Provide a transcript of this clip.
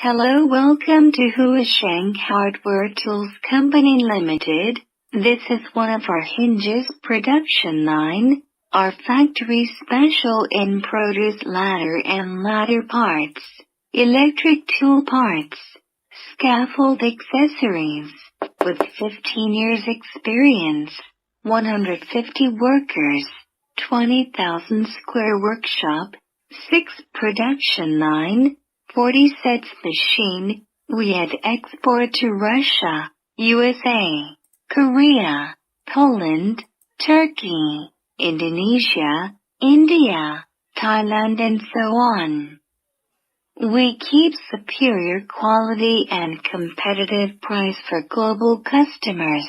Hello, welcome to Huasheng Hardware Tools Company Limited. This is one of our Hinges production line, our factory special in produce ladder and ladder parts, electric tool parts, scaffold accessories. With 15 years experience, 150 workers, 20,000 square workshop, 6 production line, 40 sets machine, we had export to Russia, USA, Korea, Poland, Turkey, Indonesia, India, Thailand and so on. We keep superior quality and competitive price for global customers.